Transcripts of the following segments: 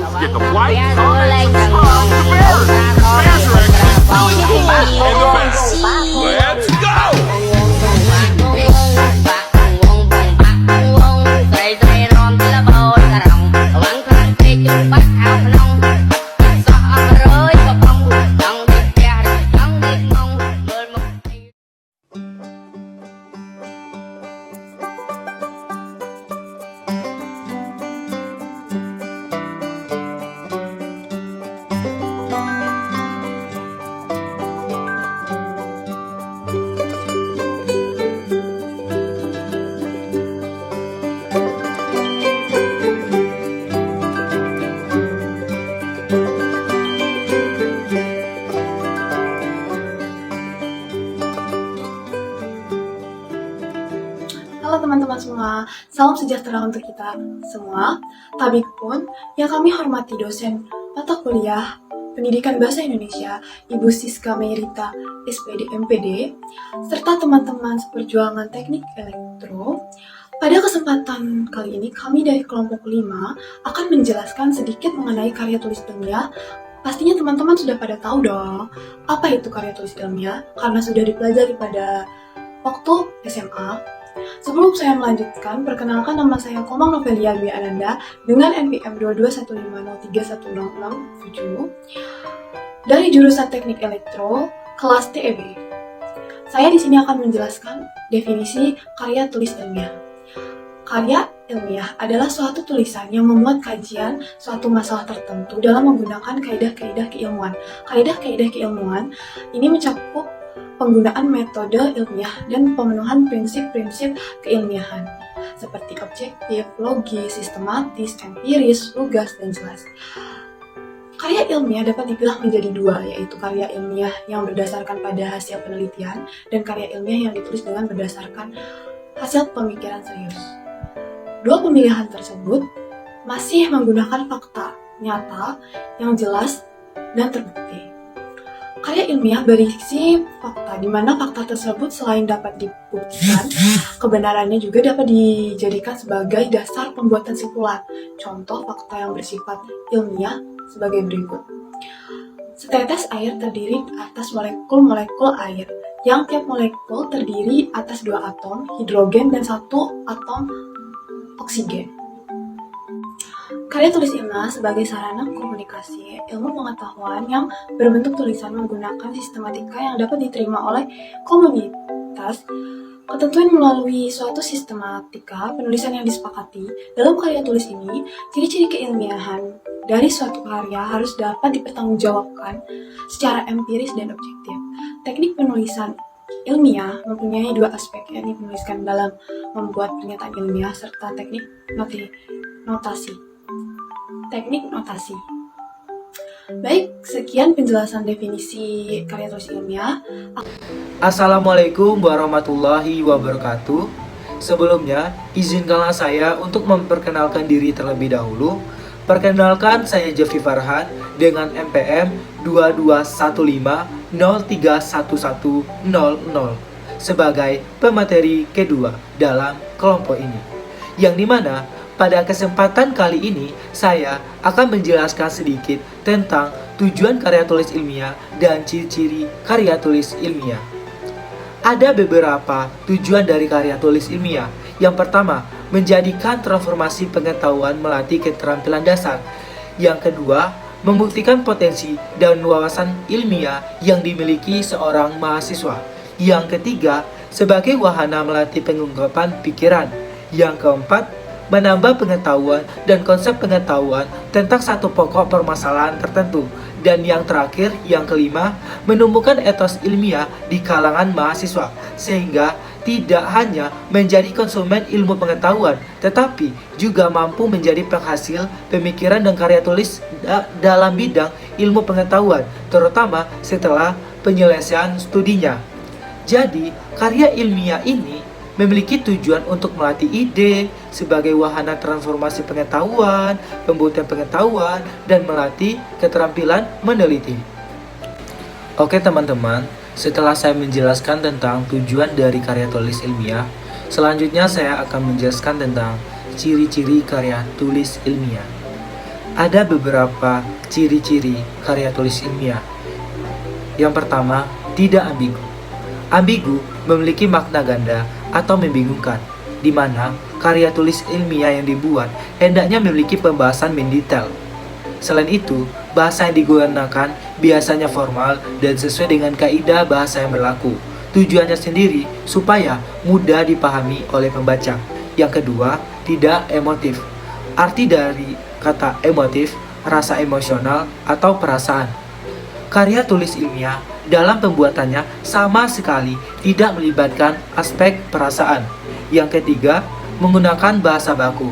Get the flight, time, time to Bears. Fans are actually really cool and the best. Let's go! Halo teman-teman semua, salam sejahtera untuk kita semua. Tabikpun yang kami hormati dosen mata kuliah Pendidikan Bahasa Indonesia, Ibu Siska Meyrita, SPD MPD, serta teman-teman seperjuangan teknik elektro. Pada kesempatan kali ini, kami dari kelompok 5 akan menjelaskan sedikit mengenai karya tulis ilmiah. Pastinya teman-teman sudah pada tahu dong, apa itu karya tulis ilmiah, karena sudah dipelajari pada waktu SMA. Sebelum saya melanjutkan, perkenalkan nama saya Komang Novelia Dwi Ananda dengan NPM 22150316667 dari jurusan Teknik Elektro, kelas TEB. Saya di sini akan menjelaskan definisi karya tulis ilmiah. Karya ilmiah adalah suatu tulisan yang memuat kajian suatu masalah tertentu dalam menggunakan kaidah-kaidah keilmuan. Kaidah-kaidah keilmuan ini mencakup penggunaan metode ilmiah dan pemenuhan prinsip-prinsip keilmiahan seperti objektif, logis, sistematis, empiris, lugas, dan jelas. Karya ilmiah dapat dipilah menjadi dua, yaitu karya ilmiah yang berdasarkan pada hasil penelitian dan karya ilmiah yang ditulis dengan berdasarkan hasil pemikiran serius. Dua pemilihan tersebut masih menggunakan fakta nyata yang jelas dan terbukti. Karya ilmiah berisi fakta, di mana fakta tersebut selain dapat dibuktikan, kebenarannya juga dapat dijadikan sebagai dasar pembuatan simpulan. Contoh fakta yang bersifat ilmiah sebagai berikut. Setetes air terdiri atas molekul-molekul air, yang tiap molekul terdiri atas 2 atom hidrogen dan 1 atom oksigen. Karya tulis ilmiah sebagai sarana komunikasi ilmu pengetahuan yang berbentuk tulisan menggunakan sistematika yang dapat diterima oleh komunitas. Ketentuan melalui suatu sistematika penulisan yang disepakati. Dalam karya tulis ini, ciri-ciri keilmiahan dari suatu karya harus dapat dipertanggungjawabkan secara empiris dan objektif. Teknik penulisan ilmiah mempunyai 2 aspek, yakni penulisan dalam membuat pernyataan ilmiah serta teknik notasi. Teknik notasi. Baik, sekian penjelasan definisi karya tulis ilmiah. Assalamualaikum warahmatullahi wabarakatuh. Sebelumnya, izinkanlah saya untuk memperkenalkan diri terlebih dahulu. Perkenalkan, saya Jeffrey Farhan dengan NPM 2215031100 sebagai pemateri kedua dalam kelompok ini. Yang dimana pada kesempatan kali ini, saya akan menjelaskan sedikit tentang tujuan karya tulis ilmiah dan ciri-ciri karya tulis ilmiah. Ada beberapa tujuan dari karya tulis ilmiah. Yang pertama, menjadikan transformasi pengetahuan melatih keterampilan dasar. Yang kedua, membuktikan potensi dan wawasan ilmiah yang dimiliki seorang mahasiswa. Yang ketiga, sebagai wahana melatih pengungkapan pikiran. Yang keempat, menambah pengetahuan dan konsep pengetahuan tentang satu pokok permasalahan tertentu. Dan yang terakhir, yang kelima, menumbuhkan etos ilmiah di kalangan mahasiswa, sehingga tidak hanya menjadi konsumen ilmu pengetahuan, tetapi juga mampu menjadi penghasil pemikiran dan karya tulis dalam bidang ilmu pengetahuan, terutama setelah penyelesaian studinya. Jadi, karya ilmiah ini memiliki tujuan untuk melatih ide sebagai wahana transformasi pengetahuan, pembuktian pengetahuan, dan melatih keterampilan meneliti. Oke teman-teman, setelah saya menjelaskan tentang tujuan dari karya tulis ilmiah, selanjutnya saya akan menjelaskan tentang ciri-ciri karya tulis ilmiah. ada beberapa ciri-ciri karya tulis ilmiah. Yang pertama, tidak ambigu. Ambigu memiliki makna ganda atau membingungkan, di mana karya tulis ilmiah yang dibuat hendaknya memiliki pembahasan mendetail. Selain itu, bahasa yang digunakan biasanya formal dan sesuai dengan kaidah bahasa yang berlaku. Tujuannya sendiri supaya mudah dipahami oleh pembaca. Yang kedua, tidak emotif. Arti dari kata emotif, rasa emosional atau perasaan. Karya tulis ilmiah dalam pembuatannya sama sekali tidak melibatkan aspek perasaan. Yang ketiga, menggunakan bahasa baku,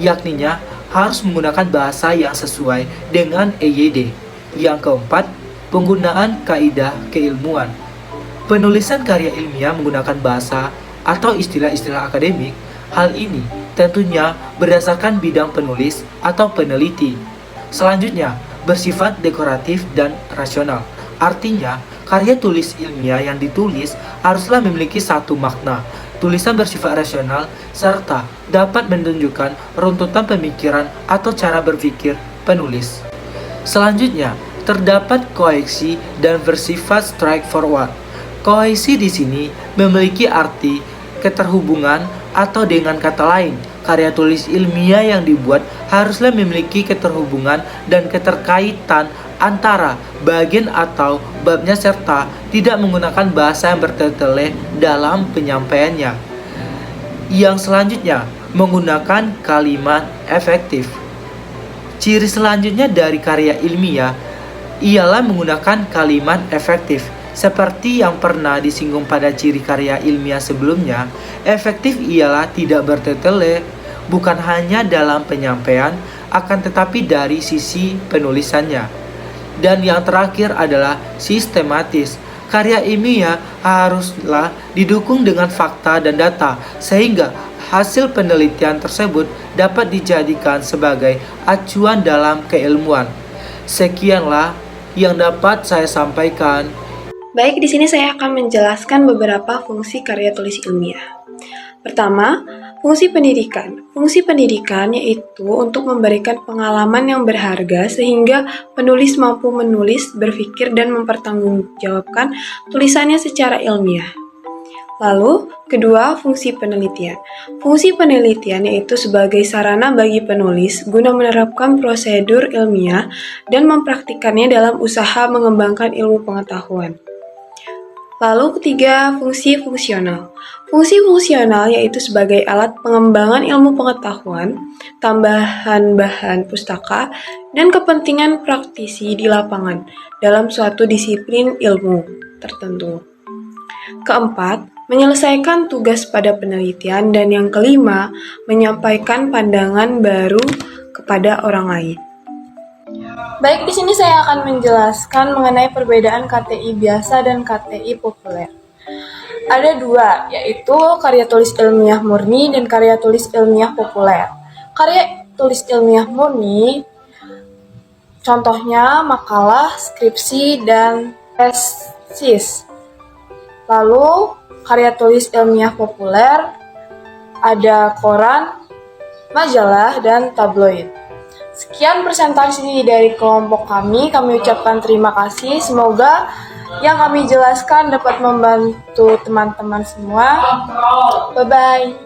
yakninya harus menggunakan bahasa yang sesuai dengan EYD. Yang keempat, penggunaan kaidah keilmuan. Penulisan karya ilmiah menggunakan bahasa atau istilah-istilah akademik. Hal ini tentunya berdasarkan bidang penulis atau peneliti. Selanjutnya, bersifat dekoratif dan rasional. Artinya, karya tulis ilmiah yang ditulis haruslah memiliki satu makna. Tulisan bersifat rasional serta dapat menunjukkan runtutan pemikiran atau cara berpikir penulis. Selanjutnya, terdapat koheksi dan bersifat straightforward. Koheksi di sini memiliki arti keterhubungan atau dengan kata lain, karya tulis ilmiah yang dibuat haruslah memiliki keterhubungan dan keterkaitan antara bagian atau babnya serta tidak menggunakan bahasa yang bertele-tele dalam penyampaiannya. Yang selanjutnya, menggunakan kalimat efektif. Ciri selanjutnya dari karya ilmiah ialah menggunakan kalimat efektif. Seperti yang pernah disinggung pada ciri karya ilmiah sebelumnya, efektif ialah tidak bertele-tele, bukan hanya dalam penyampaian, akan tetapi dari sisi penulisannya. Dan yang terakhir adalah sistematis. Karya ilmiah haruslah didukung dengan fakta dan data, sehingga hasil penelitian tersebut dapat dijadikan sebagai acuan dalam keilmuan. Sekianlah yang dapat saya sampaikan. Baik, di sini saya akan menjelaskan beberapa fungsi karya tulis ilmiah. Pertama, fungsi pendidikan. Fungsi pendidikan yaitu untuk memberikan pengalaman yang berharga sehingga penulis mampu menulis, berpikir, dan mempertanggungjawabkan tulisannya secara ilmiah. Lalu, kedua, fungsi penelitian. Fungsi penelitian yaitu sebagai sarana bagi penulis guna menerapkan prosedur ilmiah dan mempraktikkannya dalam usaha mengembangkan ilmu pengetahuan. Lalu ketiga, fungsi fungsional. Fungsi fungsional yaitu sebagai alat pengembangan ilmu pengetahuan, tambahan bahan pustaka, dan kepentingan praktisi di lapangan dalam suatu disiplin ilmu tertentu. Keempat, menyelesaikan tugas pada penelitian, dan yang kelima, menyampaikan pandangan baru kepada orang lain. Baik, di sini saya akan menjelaskan mengenai perbedaan KTI biasa dan KTI populer. Ada dua, yaitu karya tulis ilmiah murni dan karya tulis ilmiah populer. Karya tulis ilmiah murni, contohnya makalah, skripsi, dan tesis. Lalu, karya tulis ilmiah populer, ada koran, majalah, dan tabloid. Sekian presentasi dari kelompok kami ucapkan terima kasih. Semoga yang kami jelaskan dapat membantu teman-teman semua. Bye-bye.